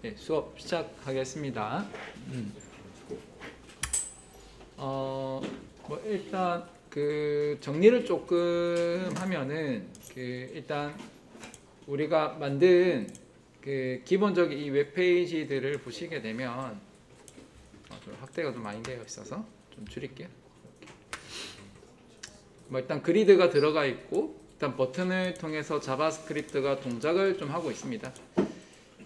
네, 수업 시작하겠습니다. 뭐 일단 그 정리를 조금 하면은 일단 우리가 만든 그 기본적인 이 웹페이지들을 보시게 되면 좀 확대가 좀 많이 되어 있어서 좀 줄일게요. 뭐 일단 그리드가 들어가 있고 일단 버튼을 통해서 자바스크립트가 동작을 좀 하고 있습니다.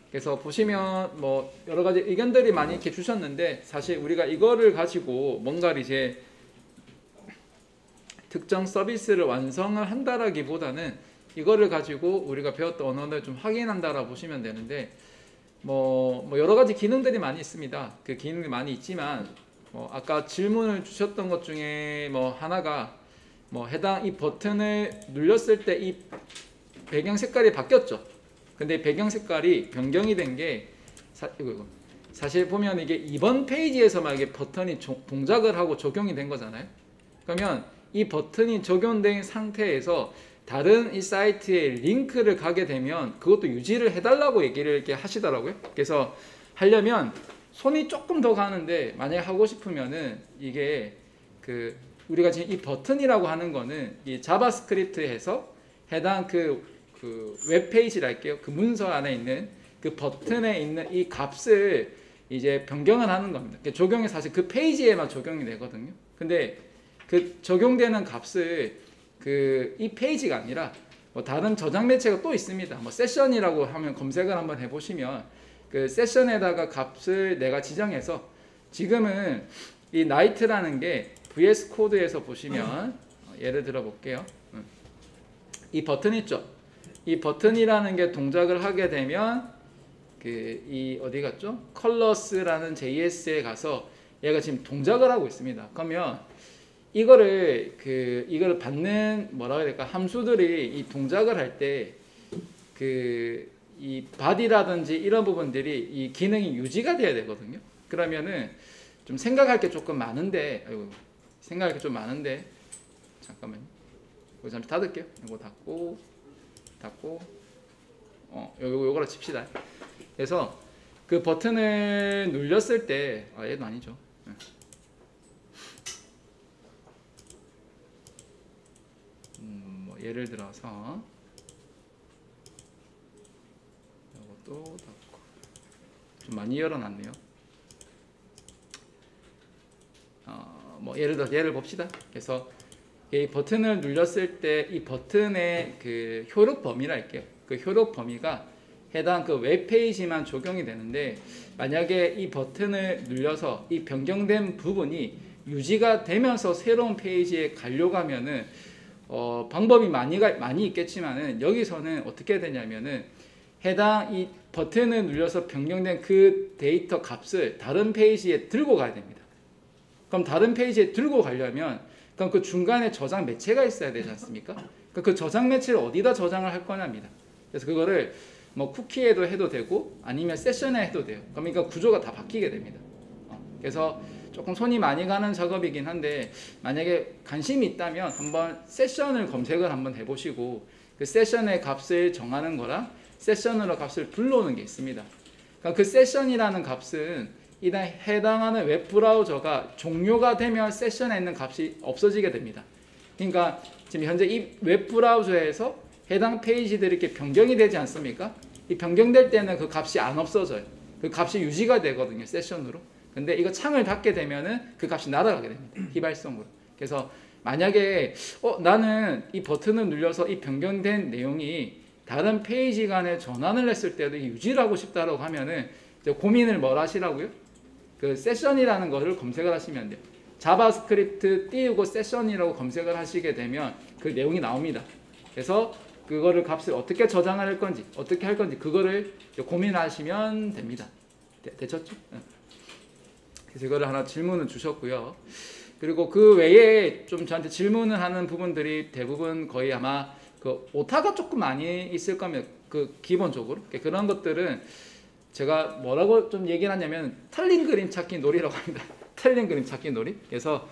그래서 보시면 뭐 여러 가지 의견들이 많이 이렇게 주셨는데 사실 우리가 이거를 가지고 뭔가를 이제 특정 서비스를 완성을 한다라기보다는 이거를 가지고 우리가 배웠던 언어를 좀 확인한다라고 보시면 되는데 뭐 여러 가지 기능들이 많이 있습니다. 그 기능이 많이 있지만 뭐 아까 질문을 주셨던 것 중에 뭐 하나가 뭐 해당 이 버튼을 눌렸을 때 이 배경 색깔이 바뀌었죠. 근데 배경 색깔이 변경이 된 게 사실 보면 이게 이번 페이지에서만 이게 버튼이 동작을 하고 적용이 된 거잖아요. 그러면 이 버튼이 적용된 상태에서 다른 이 사이트에 링크를 가게 되면 그것도 유지를 해달라고 얘기를 이렇게 하시더라고요. 그래서 하려면 손이 조금 더 가는데 만약에 하고 싶으면은 이게 그 우리가 지금 이 버튼이라고 하는 거는 이 자바스크립트에서 해당 그 웹페이지랄게요. 그 문서 안에 있는 그 버튼에 있는 이 값을 이제 변경을 하는 겁니다. 적용이 사실 그 페이지에만 적용이 되거든요. 근데 그 적용되는 값을 이 페이지가 아니라 뭐 다른 저장 매체가 또 있습니다. 뭐 세션이라고 하면 검색을 한번 해보시면 그 세션에다가 값을 내가 지정해서 지금은 이 나이트라는 게 VS 코드에서 보시면 예를 들어 볼게요. 이 버튼 있죠. 이 버튼이라는 게 동작을 하게 되면 이 어디 갔죠? 컬러스라는 JS에 가서 얘가 지금 동작을 하고 있습니다. 그러면 이거를 받는 뭐라고 해야 될까? 함수들이 이 동작을 할 때 이 body라든지 이런 부분들이 이 기능이 유지가 돼야 되거든요. 그러면은 좀 생각할 게 조금 많은데 생각할 게 좀 많은데 잠깐만요. 이거 잠시 닫을게요. 이거 닫고 요거로 칩시다. 그래서 그 버튼을 눌렸을 때 얘도 아니죠. 뭐 예를 들어서 이것도 닫고 좀 많이 열어놨네요. 뭐 예를 봅시다. 그래서 이 버튼을 눌렸을 때 이 버튼의 그 효력 범위랄게요. 그 효력 범위가 해당 그 웹페이지만 적용이 되는데 만약에 이 버튼을 눌려서 이 변경된 부분이 유지가 되면서 새로운 페이지에 가려고 하면은 방법이 많이 있겠지만은 여기서는 어떻게 되냐면은 해당 이 버튼을 눌려서 변경된 그 데이터 값을 다른 페이지에 들고 가야 됩니다. 그럼 다른 페이지에 들고 가려면 그럼 그 중간에 저장 매체가 있어야 되지 않습니까? 그 저장 매체를 어디다 저장을 할 거냐입니다. 그래서 그거를 뭐 쿠키에도 해도 되고 아니면 세션에 해도 돼요. 그러니까 구조가 다 바뀌게 됩니다. 그래서 조금 손이 많이 가는 작업이긴 한데 만약에 관심이 있다면 한번 세션을 검색을 한번 해보시고 그 세션의 값을 정하는 거랑 세션으로 값을 불러오는 게 있습니다. 그러니까 그 세션이라는 값은 이단 해당하는 웹브라우저가 종료가 되면 세션에 있는 값이 없어지게 됩니다. 그러니까 지금 현재 이 웹브라우저에서 해당 페이지들이 이렇게 변경이 되지 않습니까? 이 변경될 때는 그 값이 안 없어져요. 그 값이 유지가 되거든요. 세션으로. 근데 이거 창을 닫게 되면은 그 값이 날아가게 됩니다. 휘발성으로. 그래서 만약에 나는 이 버튼을 눌려서 이 변경된 내용이 다른 페이지 간에 전환을 했을 때도 유지를 하고 싶다라고 하면은 고민을 뭘 하시라고요? 그 세션이라는 거를 검색을 하시면 돼요. 자바스크립트 띄우고 세션이라고 검색을 하시게 되면 그 내용이 나옵니다. 그래서 그거를 값을 어떻게 저장을 할 건지 어떻게 할 건지 그거를 고민하시면 됩니다. 되셨죠? 그래서 이거를 하나 질문을 주셨고요. 그리고 그 외에 좀 저한테 질문을 하는 부분들이 대부분 거의 아마 그 오타가 조금 많이 있을 겁니다. 그 기본적으로 그런 것들은 제가 뭐라고 좀 얘기를 하냐면 틀린 그림 찾기 놀이라고 합니다. 틀린 그림 찾기 놀이. 그래서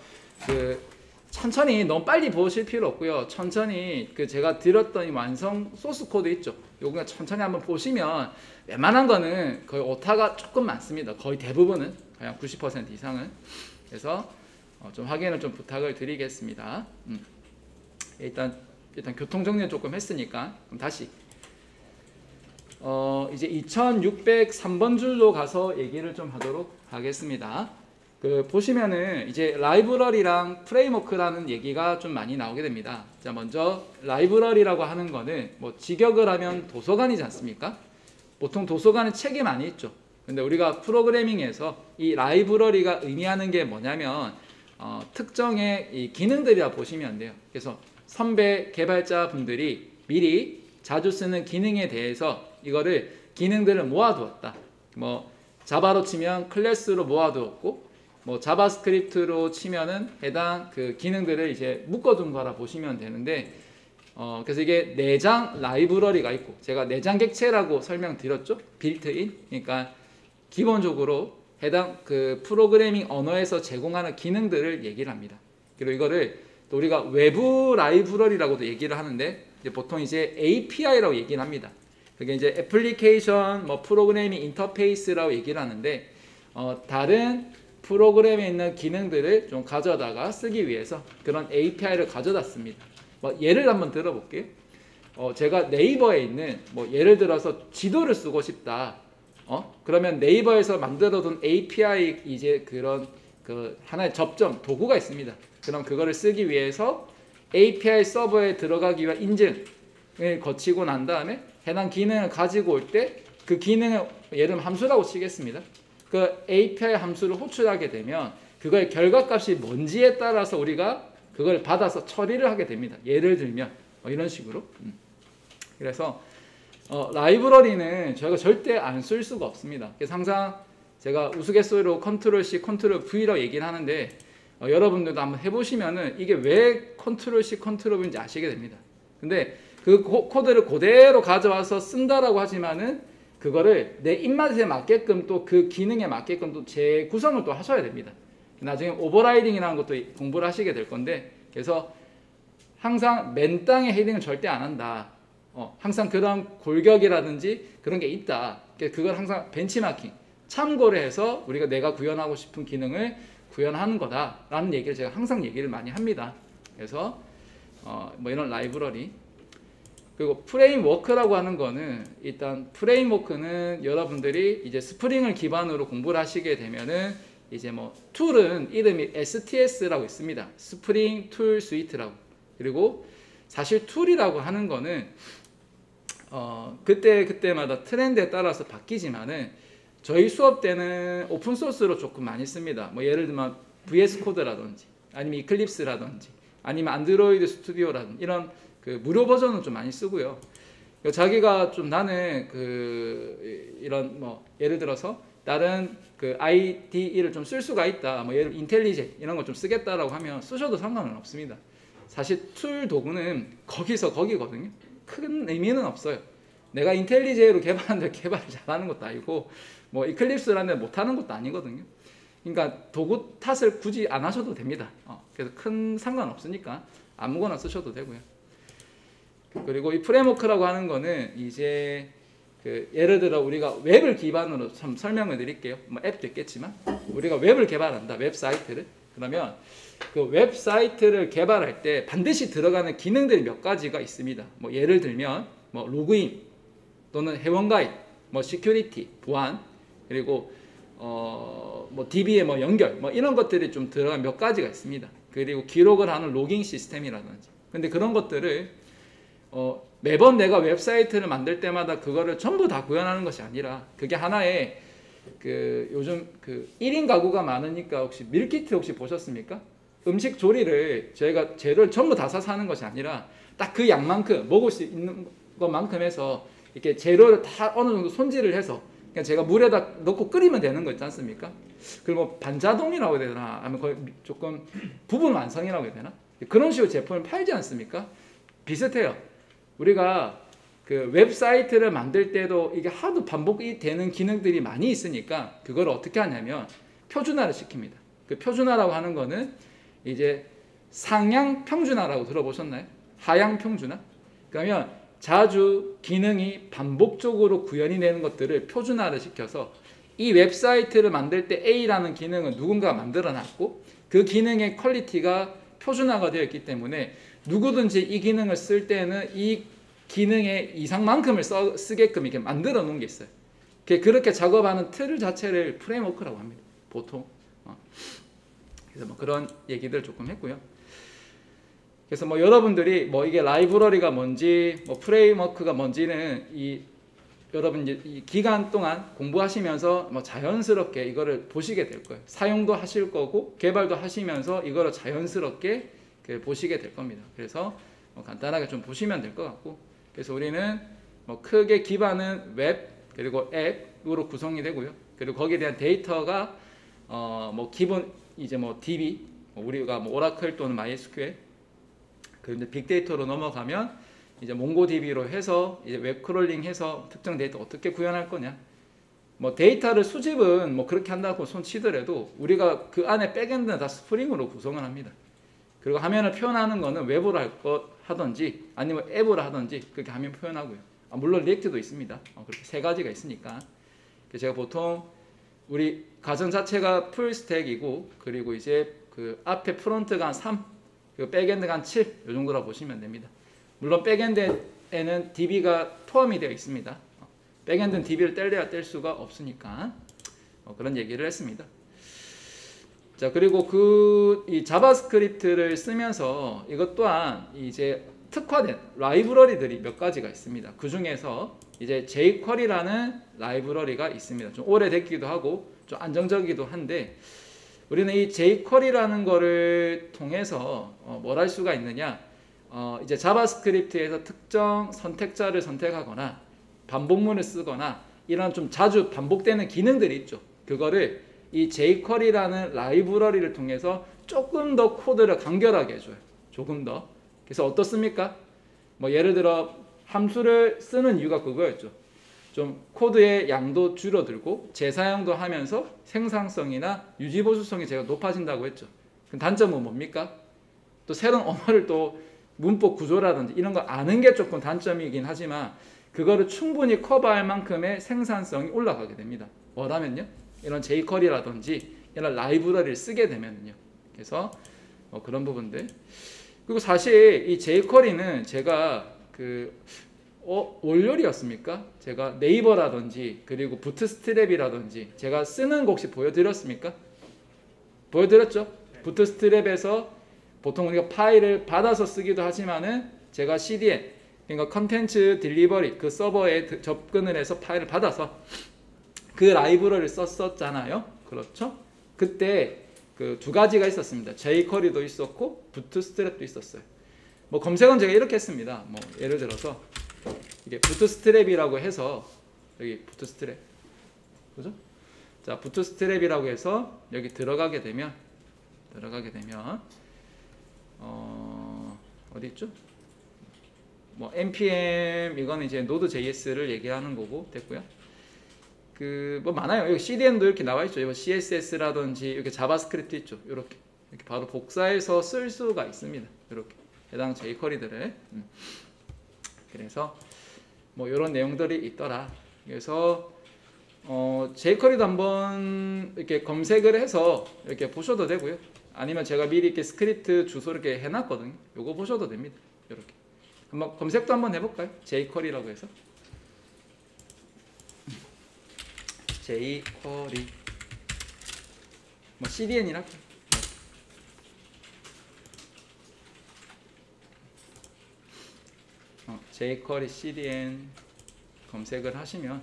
천천히 너무 빨리 보실 필요 없고요. 천천히 그 제가 드렸던 이 완성 소스 코드 있죠. 요거 천천히 한번 보시면 웬만한 거는 거의 오타가 조금 많습니다. 거의 대부분은 그냥 90% 이상은. 그래서 좀 확인을 좀 부탁을 드리겠습니다. 일단 교통 정리는 조금 했으니까 그럼 다시 이제 2603번 줄로 가서 얘기를 좀 하도록 하겠습니다. 그 보시면은 이제 라이브러리랑 프레임워크라는 얘기가 좀 많이 나오게 됩니다. 자, 먼저 라이브러리라고 하는 거는 뭐 직역을 하면 도서관이지 않습니까? 보통 도서관은 책이 많이 있죠. 근데 우리가 프로그래밍에서 이 라이브러리가 의미하는 게 뭐냐면 특정의 이 기능들이라 보시면 돼요. 그래서 선배 개발자분들이 미리 자주 쓰는 기능에 대해서 이거를 기능들을 모아두었다. 뭐 자바로 치면 클래스로 모아두었고, 뭐 자바스크립트로 치면은 해당 그 기능들을 이제 묶어둔 거라 보시면 되는데, 그래서 이게 내장 라이브러리가 있고, 제가 내장 객체라고 설명드렸죠. 빌트인. 그러니까 기본적으로 해당 그 프로그래밍 언어에서 제공하는 기능들을 얘기를 합니다. 그리고 이거를 또 우리가 외부 라이브러리라고도 얘기를 하는데, 이제 보통 이제 API라고 얘기를 합니다. 그게 이제 애플리케이션 뭐 프로그래밍 인터페이스라고 얘기를 하는데, 다른 프로그램에 있는 기능들을 좀 가져다가 쓰기 위해서 그런 API를 가져다 씁니다. 뭐 예를 한번 들어볼게요. 제가 네이버에 있는 뭐 예를 들어서 지도를 쓰고 싶다. 그러면 네이버에서 만들어둔 API 이제 그런 그 하나의 접점 도구가 있습니다. 그럼 그거를 쓰기 위해서 API 서버에 들어가기 위한 인증을 거치고 난 다음에 해당 기능을 가지고 올 때 그 기능을 예를 들면 함수라고 치겠습니다. 그 API 함수를 호출하게 되면 그거의 결과값이 뭔지에 따라서 우리가 그걸 받아서 처리를 하게 됩니다. 예를 들면 이런 식으로. 그래서 라이브러리는 저희가 절대 안 쓸 수가 없습니다. 그래서 항상 제가 우스갯소리로 컨트롤 C, 컨트롤 V라고 얘기를 하는데 여러분들도 한번 해보시면은 이게 왜 컨트롤 C, 컨트롤 V인지 아시게 됩니다. 근데 그 코드를 그대로 가져와서 쓴다라고 하지만은 그거를 내 입맛에 맞게끔 또 그 기능에 맞게끔 또 재구성을 또 하셔야 됩니다. 나중에 오버라이딩이라는 것도 공부를 하시게 될 건데, 그래서 항상 맨땅에 헤딩을 절대 안 한다. 항상 그런 골격이라든지 그런 게 있다. 그걸 항상 벤치마킹, 참고를 해서 우리가 내가 구현하고 싶은 기능을 구현하는 거다라는 얘기를 제가 항상 얘기를 많이 합니다. 그래서 뭐 이런 라이브러리. 그리고 프레임워크라고 하는 거는 일단 프레임워크는 여러분들이 이제 스프링을 기반으로 공부를 하시게 되면은 이제 뭐 툴은 이름이 STS라고 있습니다. 스프링 툴 스위트라고. 그리고 사실 툴이라고 하는 거는 그때마다 트렌드에 따라서 바뀌지만은 저희 수업 때는 오픈 소스로 조금 많이 씁니다. 뭐 예를 들면 VS 코드라든지 아니면 이클립스라든지 아니면 안드로이드 스튜디오라든지 이런 그 무료 버전은 좀 많이 쓰고요. 자기가 좀 나는 그 이런 뭐 예를 들어서 다른 그 IDE를 좀 쓸 수가 있다. 뭐 예를 들어 인텔리제 이런 거 좀 쓰겠다라고 하면 쓰셔도 상관은 없습니다. 사실 툴 도구는 거기서 거기거든요. 큰 의미는 없어요. 내가 인텔리제로 개발하는데 개발을 잘하는 것도 아니고 뭐 이클립스라는 데 못하는 것도 아니거든요. 그러니까 도구 탓을 굳이 안 하셔도 됩니다. 그래서 큰 상관 없으니까 아무거나 쓰셔도 되고요. 그리고 이 프레임워크라고 하는 거는 이제 그 예를 들어 우리가 웹을 기반으로 좀 설명을 드릴게요. 뭐 앱도 있겠지만 우리가 웹을 개발한다. 웹사이트를. 그러면 그 웹사이트를 개발할 때 반드시 들어가는 기능들이 몇 가지가 있습니다. 뭐 예를 들면 뭐 로그인 또는 회원가입, 뭐 시큐리티, 보안, 그리고 뭐 DB에 뭐 연결, 뭐 이런 것들이 좀 들어간 몇 가지가 있습니다. 그리고 기록을 하는 로깅 시스템이라든지. 근데 그런 것들을 매번 내가 웹사이트를 만들 때마다 그거를 전부 다 구현하는 것이 아니라 그게 하나의 그 요즘 그 1인 가구가 많으니까 혹시 밀키트 혹시 보셨습니까? 음식 조리를 저희가 재료를 전부 다 사서 하는 것이 아니라 딱 그 양만큼 먹을 수 있는 것만큼 해서 이렇게 재료를 다 어느 정도 손질을 해서 그냥 제가 물에다 넣고 끓이면 되는 거 있지 않습니까? 그리고 뭐 반자동이라고 해야 되나? 아니면 거의 조금 부분 완성이라고 해야 되나? 그런 식으로 제품을 팔지 않습니까? 비슷해요. 우리가 그 웹사이트를 만들 때도 이게 하도 반복이 되는 기능들이 많이 있으니까 그걸 어떻게 하냐면 표준화를 시킵니다. 그 표준화라고 하는 거는 이제 상향 평준화라고 들어보셨나요? 하향 평준화? 그러면 자주 기능이 반복적으로 구현이 되는 것들을 표준화를 시켜서 이 웹사이트를 만들 때 A라는 기능은 누군가가 만들어 놨고 그 기능의 퀄리티가 표준화가 되어 있기 때문에 누구든지 이 기능을 쓸 때는 이 기능의 이상만큼을 쓰게끔 이렇게 만들어 놓은 게 있어요. 그렇게 작업하는 틀 자체를 프레임워크라고 합니다. 보통. 그래서 뭐 그런 얘기들 조금 했고요. 그래서 뭐 여러분들이 뭐 이게 라이브러리가 뭔지 뭐 프레임워크가 뭔지는 여러분 이제 이 기간 동안 공부하시면서 뭐 자연스럽게 이거를 보시게 될 거예요. 사용도 하실 거고 개발도 하시면서 이거를 자연스럽게 보시게 될 겁니다. 그래서 뭐 간단하게 좀 보시면 될 것 같고, 그래서 우리는 뭐 크게 기반은 웹 그리고 앱으로 구성이 되고요. 그리고 거기에 대한 데이터가 뭐 기본 이제 뭐 DB 우리가 뭐 오라클 또는 MySQL 그런데 빅데이터로 넘어가면 이제 몽고DB로 해서 이제 웹 크롤링해서 특정 데이터 어떻게 구현할 거냐. 뭐 데이터를 수집은 뭐 그렇게 한다고 손 치더라도 우리가 그 안에 백엔드는 다 스프링으로 구성을 합니다. 그리고 화면을 표현하는 거는 웹으로 할 것 하든지 아니면 앱으로 하든지 그렇게 화면 표현하고요. 물론 리액트도 있습니다. 그렇게 세 가지가 있으니까. 제가 보통 우리 가정 자체가 풀 스택이고 그리고 이제 그 앞에 프론트가 한 3, 그 백엔드가 한 7, 이 정도라 보시면 됩니다. 물론 백엔드에는 DB가 포함이 되어 있습니다. 백엔드는 DB를 뗄래야 뗄 수가 없으니까 그런 얘기를 했습니다. 자, 그리고 이 자바스크립트를 쓰면서 이것 또한 이제 특화된 라이브러리들이 몇 가지가 있습니다. 그 중에서 이제 jQuery라는 라이브러리가 있습니다. 좀 오래됐기도 하고 좀 안정적이기도 한데 우리는 이 jQuery라는 거를 통해서 뭘 할 수가 있느냐, 이제 자바스크립트에서 특정 선택자를 선택하거나 반복문을 쓰거나 이런 좀 자주 반복되는 기능들이 있죠. 그거를 이 jQuery라는 라이브러리를 통해서 조금 더 코드를 간결하게 해줘요. 조금 더. 그래서 어떻습니까? 뭐 예를 들어 함수를 쓰는 이유가 그거였죠. 좀 코드의 양도 줄어들고 재사용도 하면서 생산성이나 유지보수성이 제가 높아진다고 했죠. 그럼 단점은 뭡니까? 또 새로운 언어를 또 문법 구조라든지 이런 거 아는 게 조금 단점이긴 하지만 그거를 충분히 커버할 만큼의 생산성이 올라가게 됩니다. 뭐라면요? 이런 jQuery라든지 이런 라이브러리를 쓰게 되면요. 그래서 그런 부분들. 그리고 사실 이 jQuery는 제가 월요일이었습니까? 제가 네이버라든지 그리고 부트스트랩이라든지 제가 쓰는 거 혹시 보여드렸습니까? 보여드렸죠? 네. 부트스트랩에서 보통 우리가 파일을 받아서 쓰기도 하지만은 제가 CDN 그러니까 컨텐츠 딜리버리 그 서버에 접근을 해서 파일을 받아서 그 라이브러리를 썼었잖아요. 그렇죠? 그때 그 두 가지가 있었습니다. jQuery도 있었고 부트스트랩도 있었어요. 뭐 검색은 제가 이렇게 했습니다. 뭐 예를 들어서 이게 부트스트랩이라고 해서 여기 부트스트랩 그죠? 자, 부트스트랩이라고 해서 여기 들어가게 되면 어디 있죠? 뭐 npm 이거는 이제 Node.js를 얘기하는 거고 됐고요. 뭐 많아요. 여기 CDN도 이렇게 나와 있죠. CSS라든지 이렇게 자바스크립트 있죠. 이렇게 바로 복사해서 쓸 수가 있습니다. 이렇게 해당 jQuery들을. 그래서 뭐 이런 내용들이 있더라. 그래서 jQuery도 한번 이렇게 검색을 해서 이렇게 보셔도 되고요. 아니면 제가 미리 이렇게 스크립트 주소 이렇게 해놨거든요. 요거 보셔도 됩니다. 이렇게 한번 검색도 한번 해볼까요? jQuery라고 해서 jQuery 뭐 CDN이라 jQuery CDN 검색을 하시면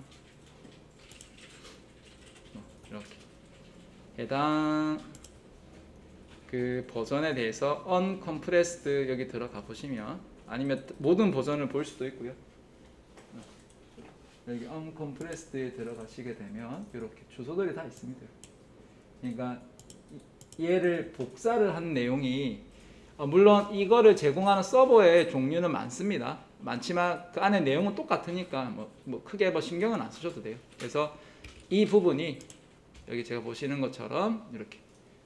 이렇게 해당 그 버전에 대해서 uncompressed 여기 들어가 보시면 아니면 모든 버전을 볼 수도 있고요. 여기 uncompressed에 들어가시게 되면 이렇게 주소들이 다 있습니다. 그러니까 얘를 복사를 한 내용이 물론 이거를 제공하는 서버의 종류는 많지만 그 안에 내용은 똑같으니까 뭐 크게 뭐 신경은 안 쓰셔도 돼요. 그래서 이 부분이 여기 제가 보시는 것처럼 이렇게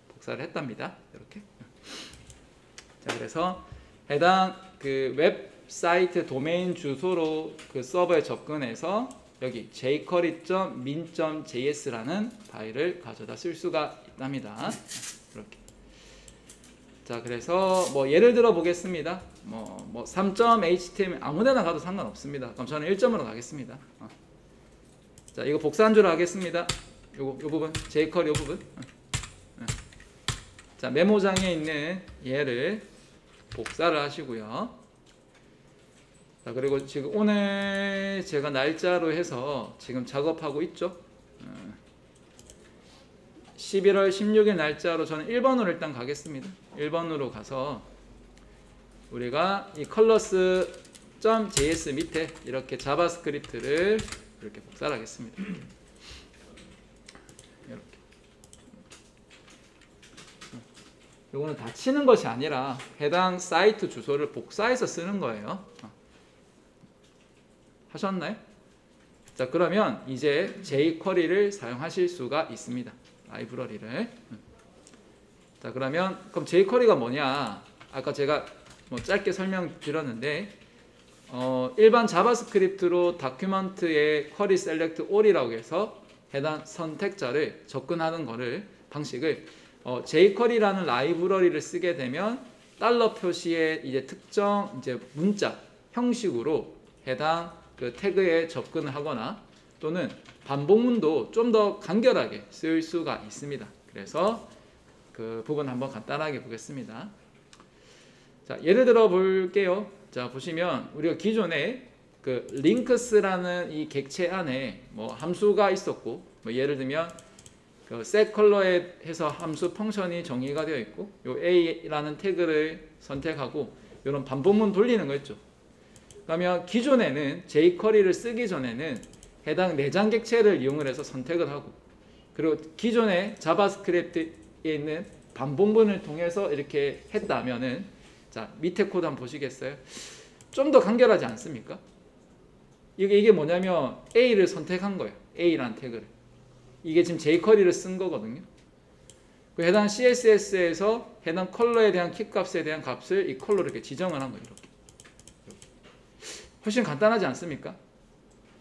복사를 했답니다. 이렇게. 자, 그래서 해당 그 웹사이트 도메인 주소로 그 서버에 접근해서 여기 jQuery.min.js라는 파일을 가져다 쓸 수가 있답니다. 이렇게. 자, 그래서 뭐 예를 들어 보겠습니다. 뭐 3.html 아무데나 가도 상관없습니다. 그럼 저는 1점으로 가겠습니다. 자, 이거 복사한 줄 하겠습니다. 요 부분, jQuery 요 부분. 자, 메모장에 있는 얘를 복사를 하시고요. 자, 그리고 지금 오늘 제가 날짜로 해서 지금 작업하고 있죠. 11월 16일 날짜로 저는 1번으로 일단 가겠습니다. 1번으로 가서 우리가 이 colors.js 밑에 이렇게 자바스크립트를 이렇게 복사를 하겠습니다. 이렇게. 이거는 다 치는 것이 아니라 해당 사이트 주소를 복사해서 쓰는 거예요. 하셨나요? 자, 그러면 이제 jQuery를 사용하실 수가 있습니다. 라이브러리를. 자, 그러면 그럼 jQuery가 뭐냐? 아까 제가 뭐 짧게 설명드렸는데 일반 자바스크립트로 다큐먼트에 쿼리 셀렉트 올이라고 해서 해당 선택자를 접근하는 방식을 jQuery라는 라이브러리를 쓰게 되면 달러 표시의 이제 특정 이제 문자 형식으로 해당 그 태그에 접근을 하거나 또는 반복문도 좀 더 간결하게 쓸 수가 있습니다. 그래서 그 부분 한번 간단하게 보겠습니다. 자, 예를 들어 볼게요. 자, 보시면 우리가 기존에 그 links라는 이 객체 안에 뭐 함수가 있었고, 뭐 예를 들면 그 setColor에 해서 함수 펑션이 정의가 되어 있고, 요 a라는 태그를 선택하고 이런 반복문 돌리는 거 있죠. 그러면 기존에는 jQuery를 쓰기 전에는 해당 내장 객체를 이용을 해서 선택을 하고, 그리고 기존에 자바스크립트에 있는 반복문을 통해서 이렇게 했다면은, 자, 밑에 코드 한번 보시겠어요? 좀 더 간결하지 않습니까? 이게 뭐냐면 A를 선택한 거예요. A라는 태그를. 이게 지금 jQuery를 쓴 거거든요. 그 해당 CSS에서 해당 컬러에 대한 키값에 대한 값을 이 컬러로 이렇게 지정을 한 거예요. 이렇게. 훨씬 간단하지 않습니까?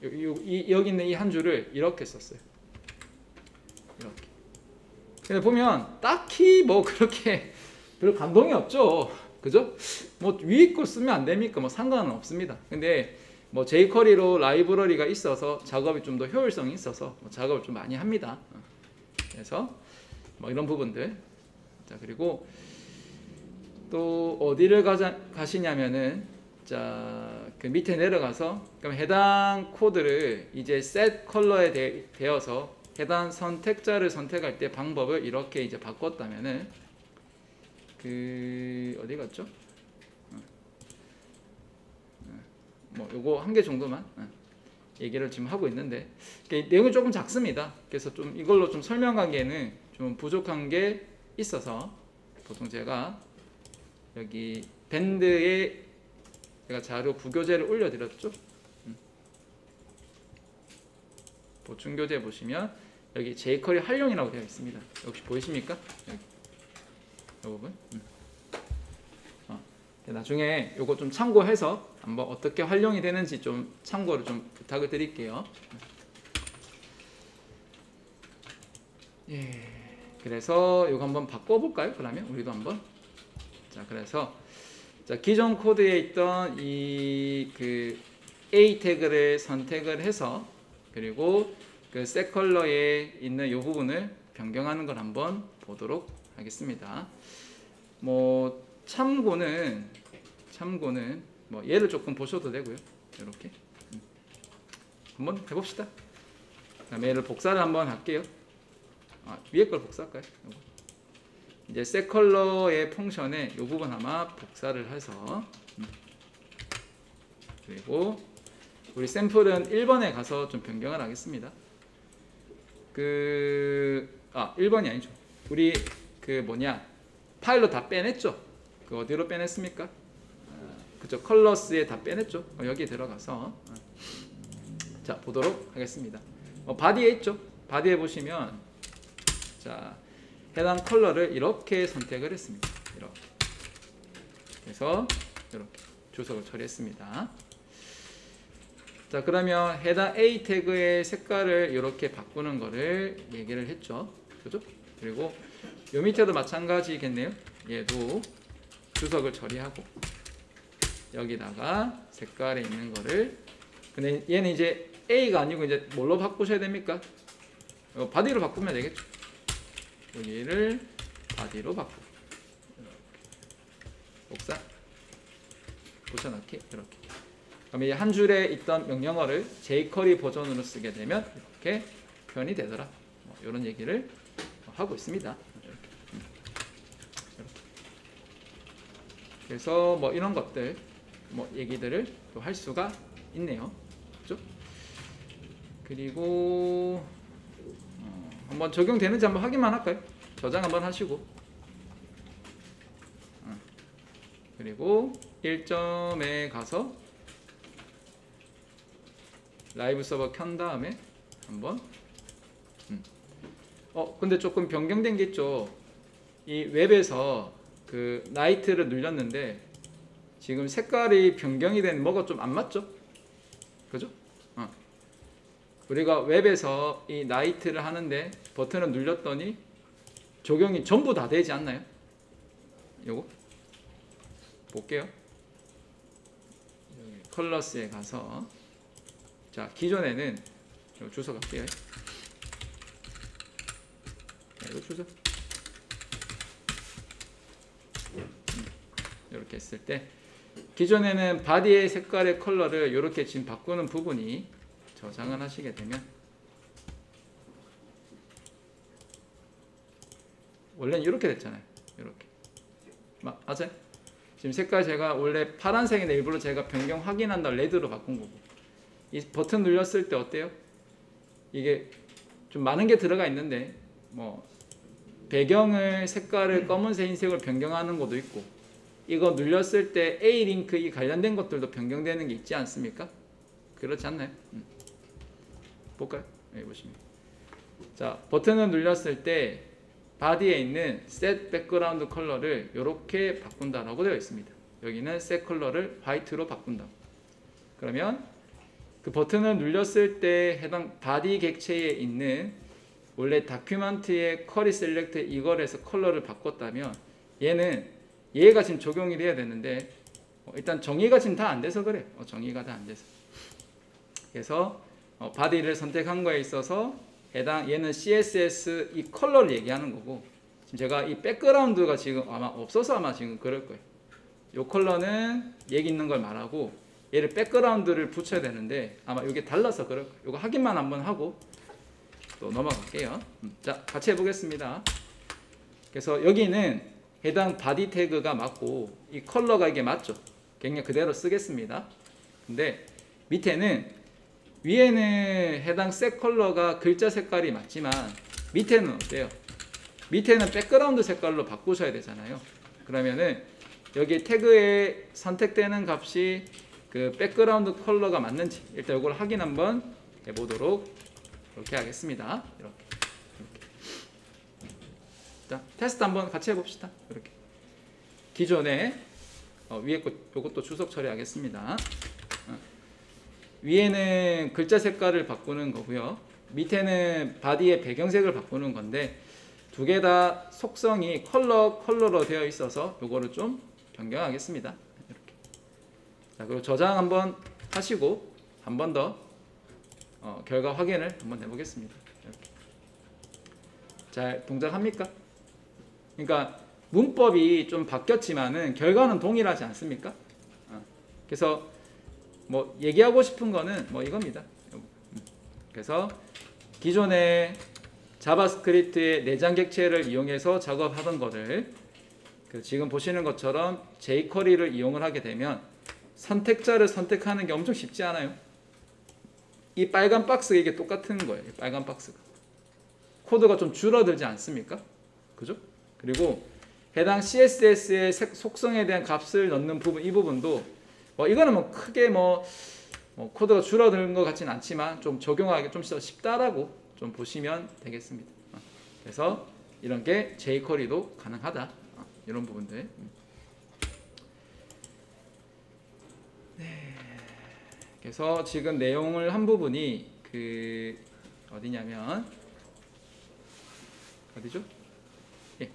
여기 있는 이 한 줄을 이렇게 썼어요. 이렇게. 근데 보면 딱히 뭐 그렇게 별 감동이 없죠. 그죠? 뭐 위에 거 쓰면 안 됩니까? 뭐 상관은 없습니다. 근데 뭐 jQuery로 라이브러리가 있어서 작업이 좀 더 효율성이 있어서 뭐 작업을 좀 많이 합니다. 그래서 뭐 이런 부분들. 자, 그리고 또 어디를 가시냐면은, 자, 그 밑에 내려가서 그럼 해당 코드를 이제 set 컬러에 대어서 해당 선택자를 선택할 때 방법을 이렇게 이제 바꿨다면은, 그 어디 갔죠? 뭐 요거 한 개 정도만 얘기를 지금 하고 있는데 내용이 조금 작습니다. 그래서 좀 이걸로 좀 설명하기에는 좀 부족한 게 있어서 보통 제가 여기 밴드에 제가 자료 부교재를 올려드렸죠. 보충교재 보시면 여기 jQuery 활용이라고 되어 있습니다. 혹시 보이십니까? 여기 이 부분. 나중에 요거 좀 참고해서 한번 어떻게 활용이 되는지 좀 참고를 좀 부탁을 드릴게요. 예, 그래서 요거 한번 바꿔볼까요? 그러면 우리도 한번. 자, 그래서 자, 기존 코드에 있던 이 그 A 태그를 선택을 해서 그리고 그 set 컬러에 있는 요 부분을 변경하는 걸 한번 보도록 하겠습니다. 뭐 참고는 뭐 얘를 조금 보셔도 되고요. 이렇게 한번 해봅시다. 그다음에 얘를 복사를 한번 할게요. 위에 걸 복사할까요? 요거. 이제 set 컬러의 펑션에 이 부분 아마 복사를 해서 그리고 우리 샘플은 1번에 가서 좀 변경을 하겠습니다. 1번이 아니죠. 우리 파일로 다 빼냈죠. 그 어디로 빼냈습니까? 그죠? 컬러스에 다 빼냈죠. 여기에 들어가서 자, 보도록 하겠습니다. 바디에 있죠. 바디에 보시면 자, 해당 컬러를 이렇게 선택을 했습니다. 이렇게. 그래서 이렇게 주석을 처리했습니다. 자, 그러면 해당 A 태그의 색깔을 이렇게 바꾸는 거를 얘기를 했죠. 그죠? 그리고 요 밑에도 마찬가지겠네요. 얘도 주석을 처리하고 여기다가 색깔에 있는 거를, 근데 얘는 이제 A가 아니고 이제 뭘로 바꾸셔야 됩니까? 바디로 바꾸면 되겠죠. 여기를 바디로 바꾸고 옥상 붙여넣기 이렇게. 그럼 이 한 줄에 있던 명령어를 jQuery 버전으로 쓰게 되면 이렇게 표현이 되더라. 이런 얘기를 하고 있습니다. 이렇게. 그래서 뭐 이런 것들 뭐 얘기들을 또 할 수가 있네요. 그죠? 그리고 한번 적용되는지 한번 확인만 할까요? 저장 한번 하시고, 그리고 1점에 가서 라이브 서버 켠 다음에 한번 근데 조금 변경된 게 있죠. 이 웹에서 그 나이트를 눌렸는데 지금 색깔이 변경이 된 뭐가 좀 안 맞죠? 그죠? 우리가 웹에서 이 나이트를 하는데 버튼을 눌렸더니 적용이 전부 다 되지 않나요? 요거 볼게요. 여기 컬러스에 가서, 자, 기존에는 요 주소 갈게요. 이거 주소 이렇게 했을 때 기존에는 바디의 색깔의 컬러를 이렇게 지금 바꾸는 부분이 저장을 하시게 되면, 원래는 이렇게 됐잖아요. 이렇게 맞아요? 지금 색깔 제가 원래 파란색인데 일부러 제가 변경 확인한다 레드로 바꾼 거고, 이 버튼 눌렸을 때 어때요? 이게 좀 많은 게 들어가 있는데 뭐 배경을 색깔을 검은색 흰색으로 변경하는 것도 있고, 이거 눌렸을 때 A 링크 이 관련된 것들도 변경되는 게 있지 않습니까? 그렇지 않나요? 볼까요? 여기 보시면, 자, 버튼을 눌렸을 때 바디에 있는 set background 컬러를 이렇게 바꾼다라고 되어 있습니다. 여기는 set 컬러를 화이트로 바꾼다. 그러면 그 버튼을 눌렸을 때 해당 바디 객체에 있는 원래 다큐멘트의 쿼리 셀렉트 이걸 해서 컬러를 바꿨다면 얘가 지금 적용이 돼야 되는데 일단 정의가 지금 다 안 돼서 그래요. 정의가 다 안 돼서. 그래서 바디를 선택한 거에 있어서 해당 얘는 CSS 이 컬러를 얘기하는 거고, 지금 제가 이 백그라운드가 지금 아마 없어서 아마 지금 그럴 거예요. 이 컬러는 얘기 있는 걸 말하고 얘를 백그라운드를 붙여야 되는데 아마 이게 달라서 그럴 거예요. 이거 확인만 한번 하고 또 넘어갈게요. 자, 같이 해보겠습니다. 그래서 여기는 해당 바디 태그가 맞고 이 컬러가 이게 맞죠? 그냥 그대로 쓰겠습니다. 근데 위에는 해당 색 컬러가 글자 색깔이 맞지만 밑에는 어때요? 밑에는 백그라운드 색깔로 바꾸셔야 되잖아요. 그러면은 여기 태그에 선택되는 값이 그 백그라운드 컬러가 맞는지 일단 이걸 확인 한번 해보도록 이렇게 하겠습니다. 이렇게. 자, 테스트 한번 같이 해봅시다. 이렇게. 기존에 위에 거 이것도 주석 처리하겠습니다. 위에는 글자 색깔을 바꾸는 거고요. 밑에는 바디의 배경색을 바꾸는 건데 두 개 다 속성이 컬러로 되어 있어서 요거를 좀 변경하겠습니다. 이렇게. 자, 그리고 저장 한번 하시고 한 번 더 결과 확인을 한번 해보겠습니다. 이렇게. 잘 동작합니까? 그러니까 문법이 좀 바뀌었지만은 결과는 동일하지 않습니까? 그래서 뭐 얘기하고 싶은 거는 뭐 이겁니다. 그래서 기존에 자바스크립트의 내장 객체를 이용해서 작업하던 거를 지금 보시는 것처럼 jQuery를 이용을 하게 되면 선택자를 선택하는 게 엄청 쉽지 않아요? 이 빨간 박스 이게 똑같은 거예요. 이 빨간 박스가 코드가 좀 줄어들지 않습니까? 그죠? 그리고 해당 CSS의 속성에 대한 값을 넣는 부분, 이 부분도 이거는 뭐 크게 코드가 줄어드는 것 같지는 않지만 좀 적용하기 좀 더 쉽다라고 좀 보시면 되겠습니다. 그래서 이런 게 jQuery도 가능하다. 이런 부분들. 그래서 지금 내용을 한 부분이 그 어디냐면 어디죠? 예,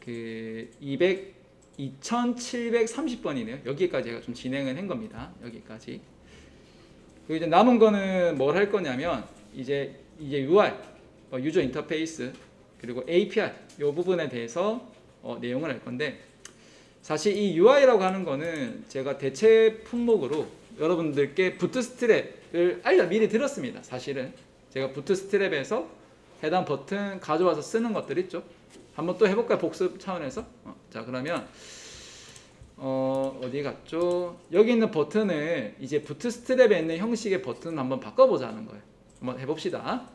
그 2730번이네요. 여기까지 제가 좀 진행을 한 겁니다. 여기까지. 그리고 이제 남은 거는 뭘 할 거냐면 이제 UI, 유저 인터페이스 그리고 API 이 부분에 대해서 내용을 할 건데, 사실 이 UI라고 하는 거는 제가 대체 품목으로 여러분들께 부트스트랩을 미리 드렸습니다. 사실은 제가 부트스트랩에서 해당 버튼 가져와서 쓰는 것들 있죠. 한번 또 해볼까요? 복습 차원에서. 자, 그러면 어디 갔죠? 여기 있는 버튼을 이제 부트스트랩에 있는 형식의 버튼 한번 바꿔보자는 거예요. 한번 해봅시다.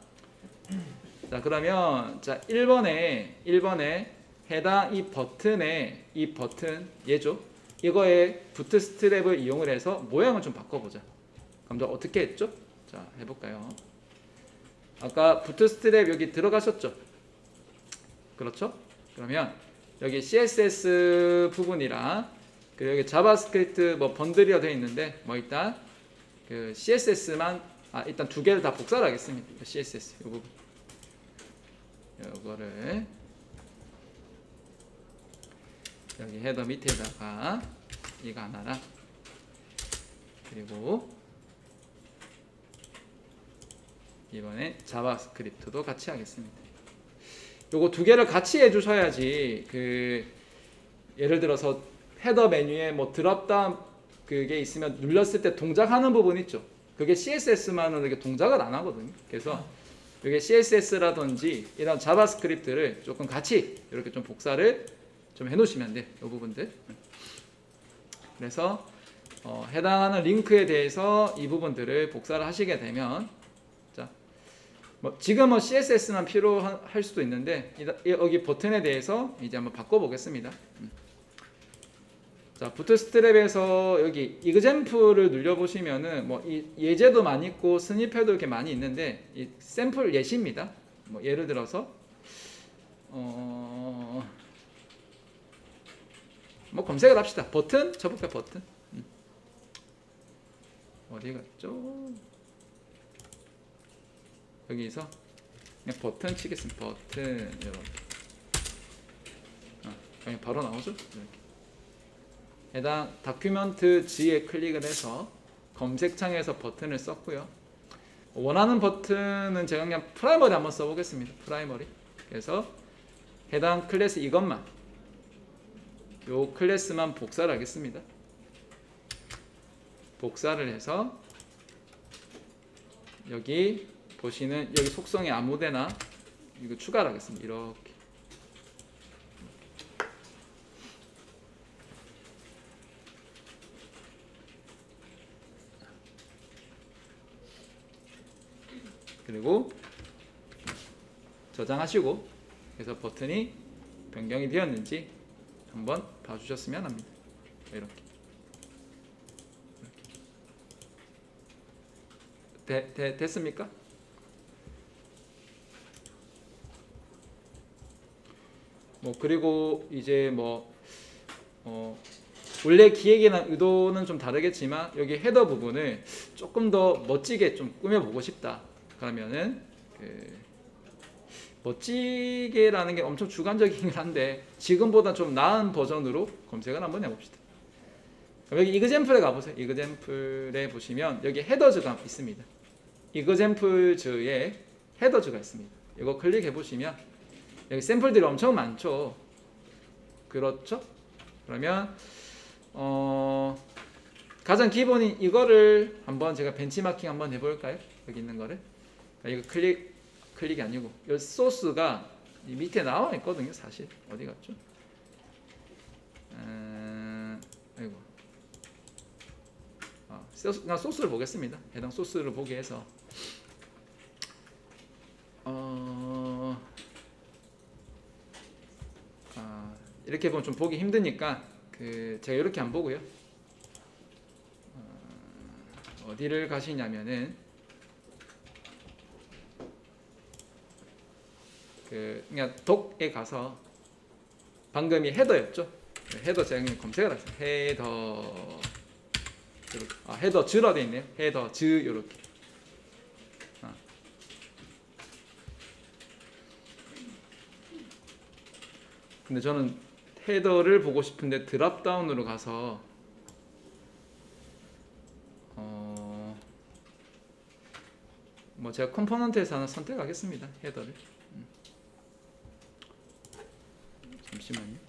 자, 그러면 자 1번에 해당 이 버튼에 이 버튼 얘죠. 이거에 부트스트랩을 이용을 해서 모양을 좀 바꿔보자. 그럼 저 어떻게 했죠? 자, 해볼까요? 아까 부트스트랩 여기 들어가셨죠? 그렇죠? 그러면 여기 CSS 부분이랑 그리고 여기 자바스크립트 뭐 번들이라 되어 있는데 일단 그 CSS만 일단 두 개를 다 복사를 하겠습니다. CSS 이 부분 이거를 여기 헤더 밑에다가 이거 하나랑 그리고 이번에 자바스크립트도 같이 하겠습니다. 요거 두 개를 같이 해주셔야지 그 예를 들어서 헤더 메뉴에 뭐 드롭다운 그게 있으면 눌렀을 때 동작하는 부분 있죠. 그게 CSS만은 이렇게 동작을 안 하거든요. 그래서 이게 CSS라든지 이런 자바스크립트를 조금 같이 이렇게 좀 복사를 좀 해놓으시면 돼요. 이 부분들. 그래서 해당하는 링크에 대해서 이 부분들을 복사를 하시게 되면, 자, 지금은 CSS만 필요할 수도 있는데 여기 버튼에 대해서 이제 한번 바꿔보겠습니다. 자, 부트스트랩에서 여기 example을 눌려보시면은 이 예제도 많이 있고 스니펫도 이렇게 많이 있는데 이 샘플 예시입니다. 예를 들어서 검색을 합시다. 버튼 쳐볼까요? 버튼. 어디 갔죠? 여기서 그냥 버튼 치겠습니다. 버튼 이렇게. 그냥 바로 나오죠? 이렇게. 해당 다큐멘트 G에 클릭을 해서 검색창에서 버튼을 썼고요. 원하는 버튼은 제가 그냥 프라이머리 한번 써보겠습니다. 프라이머리. 그래서 해당 클래스 이것만, 요 클래스만 복사를 하겠습니다. 복사를 해서 여기 보시는 여기 속성에 아무데나 이거 추가를 하겠습니다. 이렇게. 그리고 저장하시고 그래서 버튼이 변경이 되었는지 한번 봐주셨으면 합니다. 이렇게. 됐습니까? 그리고 이제 원래 기획이나 의도는 좀 다르겠지만 여기 헤더 부분을 조금 더 멋지게 좀 꾸며보고 싶다. 그러면은 멋지게라는 게 엄청 주관적이긴 한데 지금보다 좀 나은 버전으로 검색을 한번 해봅시다. 여기 example에 가보세요. example에 보시면 여기 헤더즈가 있습니다. example즈에 헤더즈가 있습니다. 이거 클릭해 보시면 여기 샘플들이 엄청 많죠. 그렇죠? 그러면 가장 기본인 이거를 한번 제가 벤치마킹 한번 해볼까요? 여기 있는 거를. 이거 클릭이 아니고 이 소스가 이 밑에 나와 있거든요. 사실 어디 갔죠? 아이고. 그냥 소스를 보겠습니다. 해당 소스를 보게 해서 이렇게 보면 좀 보기 힘드니까 제가 이렇게 안 보고요. 어디를 가시냐면은 그냥 독에 가서 방금이 헤더였죠. 헤더 제가 그냥 검색을 했어요. 헤더 헤더 즈로 돼 있네요. 헤더 즈 이렇게. 근데 저는 헤더를 보고 싶은데 드랍다운으로 가서 뭐 제가 컴포넌트에서 하나 선택하겠습니다. 헤더를. 잠시만요.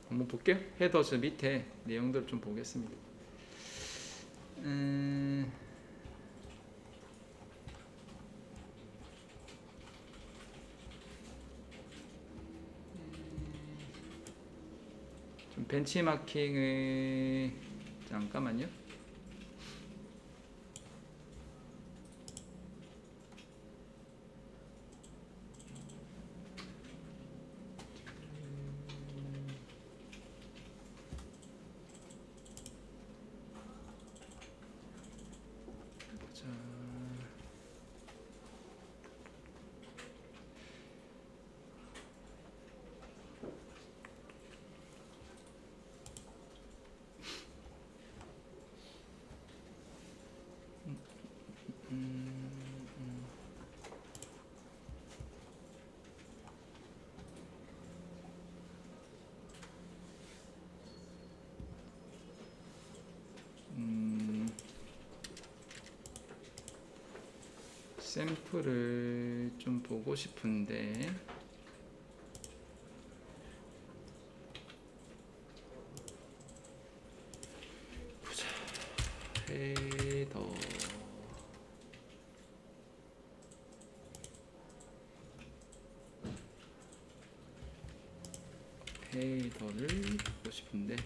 한번 볼게요. 헤더 저 밑에 내용들 좀 보겠습니다. 좀 벤치마킹을 잠깐만요. 샘플을 좀 보고 싶은데 보자. 헤더를 보고 싶은데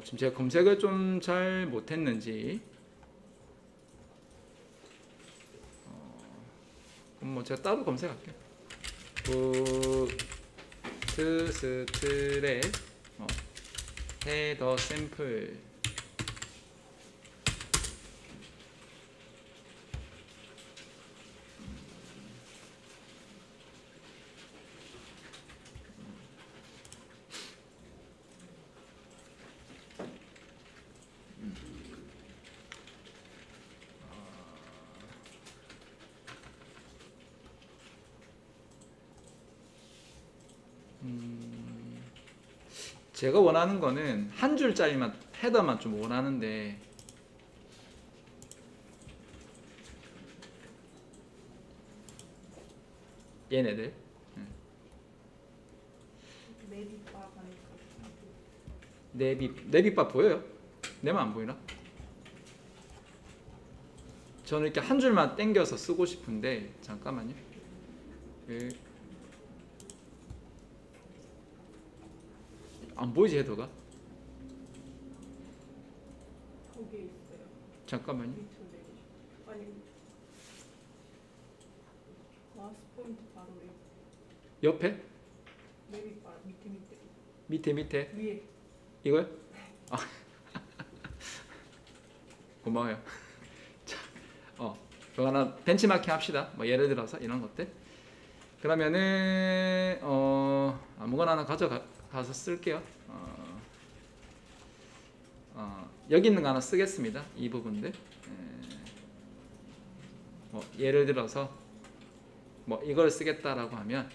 지금 제가 검색을 좀 잘 못했는지 그럼 뭐 제가 따로 검색할게요. 부트스트랩 헤더 샘플 제가 원하는 거는 한 줄짜리만 헤더만 좀 원하는데 얘네들 네빗바 보여요? 내만 안 보이나? 저는 이렇게 한 줄만 땡겨서 쓰고 싶은데 잠깐만요. 안 보이지 헤더가? 거기에 있어요. 잠깐만요. 아니 마우스 포인트 바로 옆에? 네빗바 밑에 위에 이거요? 아. 고마워요. 자, 그거 하나 벤치마킹 합시다. 뭐 예를 들어서 이런 것들. 그러면은 아무거나 하나 가져가서 쓸게요. 여기 있는 거 하나 쓰겠습니다. 이 부분들. 뭐 예를 들어서 뭐 이걸 쓰겠다라고 하면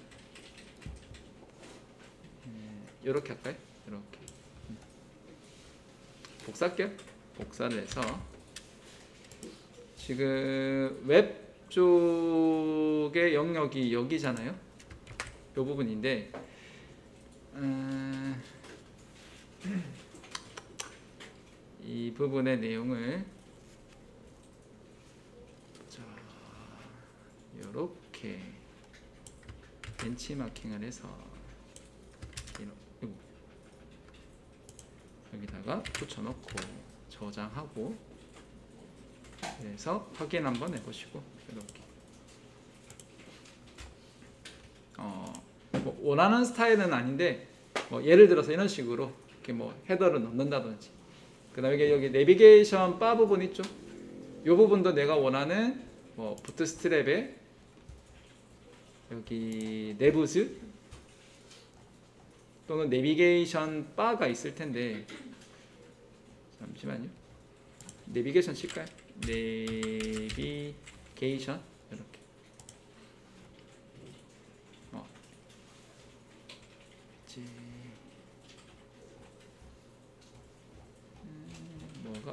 이렇게 할까요? 이렇게 복사할게요. 복사를 해서 지금 웹 쪽의 영역이 여기잖아요. 이 부분인데 이 부분의 내용을 이렇게 벤치마킹을 해서 여기다가 붙여놓고 저장하고 그래서 확인 한번 해보시고 이렇게 뭐 원하는 스타일은 아닌데 뭐 예를 들어서 이런 식으로 이렇게 뭐 헤더를 넣는다든지 그다음에 여기 내비게이션 바 부분 있죠. 이 부분도 내가 원하는 뭐 부트스트랩에 여기 내부즈 또는 내비게이션 바가 있을 텐데 잠시만요. 내비게이션 칠까요? 내비게이션 이렇게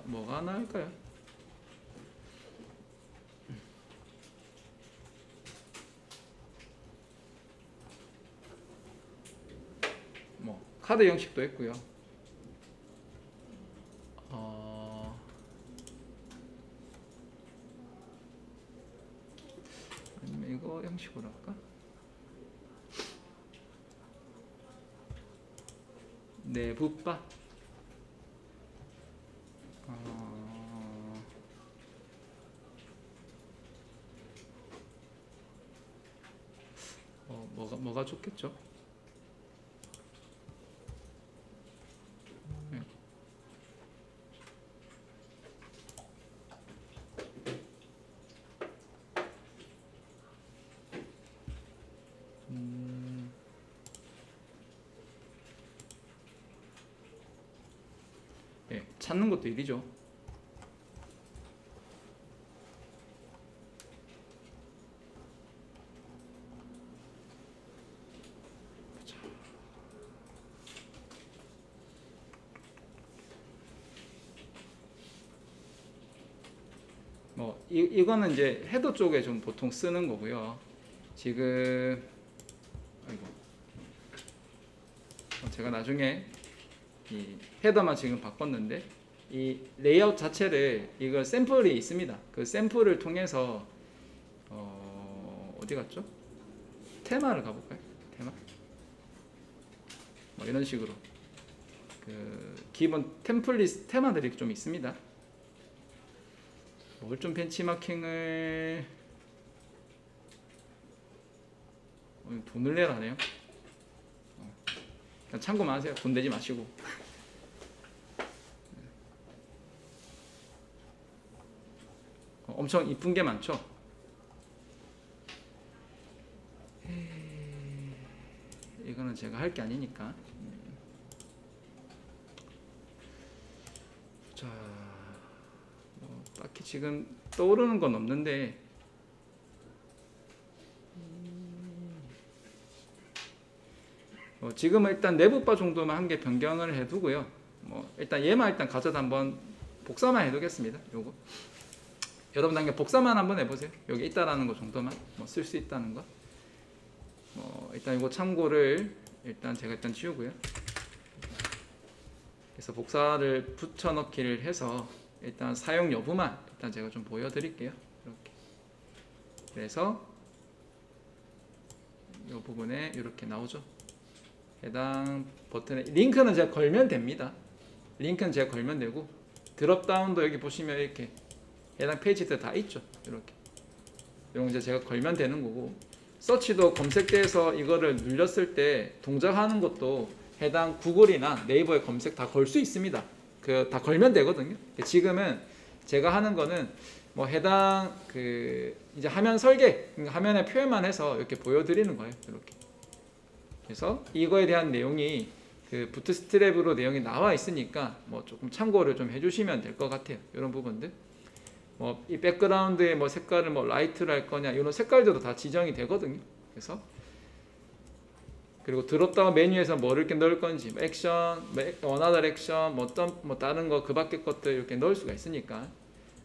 뭐가 나을까요? 뭐 카드 형식도 있고요. 아니면 이거 형식으로 할까? 내부바 뭐가 좋겠죠? 네. 네, 찾는 것도 일이죠. 이거는 이제 헤더 쪽에 좀 보통 쓰는 거고요. 지금 제가 나중에 이 헤더만 지금 바꿨는데 이 레이아웃 자체를 이거 샘플이 있습니다. 그 샘플을 통해서 어디 갔죠? 테마를 가볼까요? 테마 뭐 이런 식으로 그 기본 템플릿 테마들이 좀 있습니다. 뭘 좀 벤치마킹을 돈을 내라네요. 그냥 참고만 하세요. 돈 내지 마시고. 엄청 이쁜 게 많죠. 이거는 제가 할 게 아니니까. 자. 딱히 지금 떠오르는 건 없는데 지금은 일단 내부바 정도만 한 개 변경을 해두고요. 일단 얘만 일단 가져다 한번 복사만 해두겠습니다. 요거 여러분 당장 복사만 한번 해보세요. 여기 있다라는 거 정도만 쓸 수 있다는 거. 일단 이거 참고를 일단 제가 일단 지우고요. 그래서 복사를 붙여넣기를 해서 일단 사용 여부만 일단 제가 좀 보여드릴게요. 이렇게. 그래서 이 부분에 이렇게 나오죠. 해당 버튼에 링크는 제가 걸면 됩니다. 링크는 제가 걸면 되고 드롭다운도 여기 보시면 이렇게 해당 페이지들 다 있죠. 이렇게. 이런 이제 제가 걸면 되는 거고 서치도 검색대에서 이거를 눌렸을 때 동작하는 것도 해당 구글이나 네이버에 검색 다 걸 수 있습니다. 다 걸면 되거든요. 지금은 제가 하는 거는 해당 이제 화면 설계, 화면에 표현만 해서 이렇게 보여드리는 거예요. 이렇게. 그래서 이거에 대한 내용이 부트스트랩으로 내용이 나와 있으니까 조금 참고를 좀 해주시면 될 것 같아요. 이런 부분들. 이 백그라운드에 색깔을 라이트로 할 거냐 이런 색깔들도 다 지정이 되거든요. 그래서 그리고 드롭다운 메뉴에서 뭐를 이렇게 넣을 건지 액션, 원하던 액션, 다른 거 그 밖의 것들 이렇게 넣을 수가 있으니까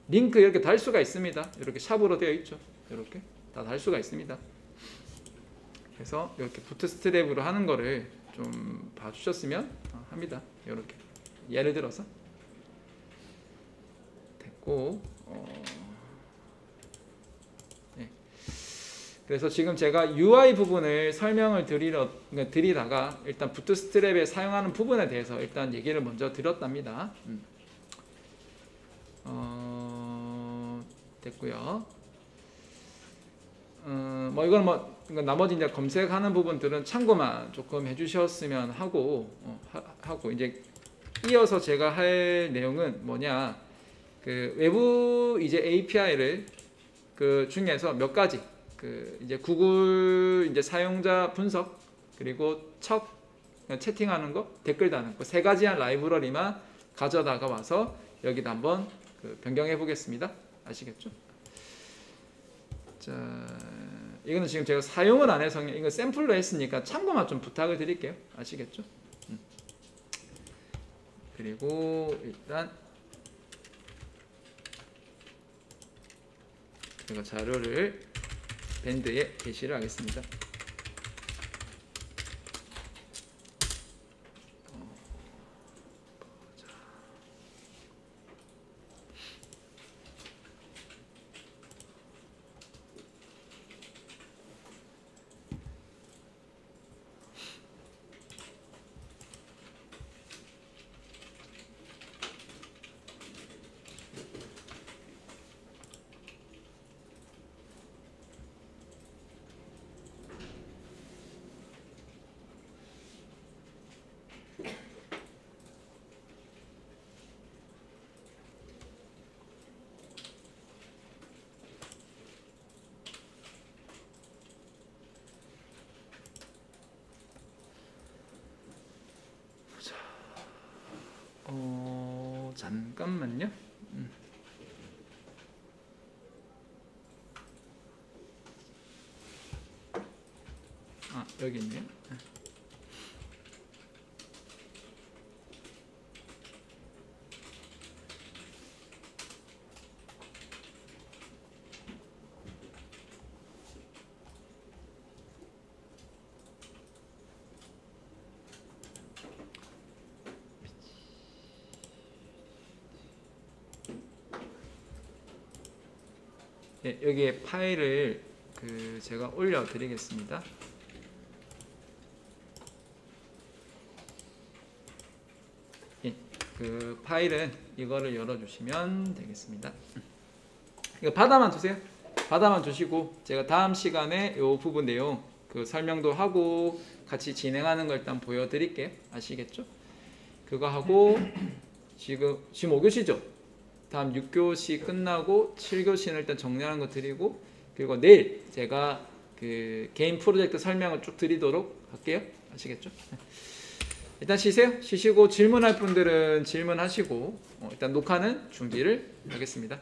링크 이렇게 달 수가 있습니다. 이렇게 샵으로 되어 있죠. 이렇게 다 달 수가 있습니다. 그래서 이렇게 부트스트랩으로 하는 거를 좀 봐주셨으면 합니다. 이렇게 예를 들어서 됐고 그래서 지금 제가 UI 부분을 설명을 드리다가 일단 부트스트랩에 사용하는 부분에 대해서 일단 얘기를 먼저 드렸답니다. 됐고요. 이건 나머지 이제 검색하는 부분들은 참고만 조금 해주셨으면 하고 이제 이어서 제가 할 내용은 뭐냐, 그 외부 이제 API를 그 중에서 몇 가지 그 이제 구글 이제 사용자 분석 그리고 척 채팅하는 거, 댓글 다는 거 세 가지한 라이브러리만 가져다가 와서 여기다 한번 그 변경해 보겠습니다. 아시겠죠? 자, 이거는 지금 제가 사용을 안 해서 이거 샘플로 했으니까 참고만 좀 부탁을 드릴게요. 아시겠죠? 그리고 일단 제가 자료를 밴드에 게시를 하겠습니다. 잠깐만요. 아, 여기 있네요. 네, 여기에 파일을 그 제가 올려 드리겠습니다. 예, 그 파일은 이거를 열어 주시면 되겠습니다. 이거 받아만 두세요. 받아만 두시고 제가 다음 시간에 요 부분 내용 그 설명도 하고 같이 진행하는 걸 일단 보여 드릴게요. 아시겠죠? 그거 하고 지금 5교시죠? 다음 6교시 끝나고 7교시는 일단 정리하는 거 드리고, 그리고 내일 제가 그 개인 프로젝트 설명을 쭉 드리도록 할게요. 아시겠죠? 일단 쉬세요. 쉬시고 질문할 분들은 질문하시고 일단 녹화는 중지를 하겠습니다.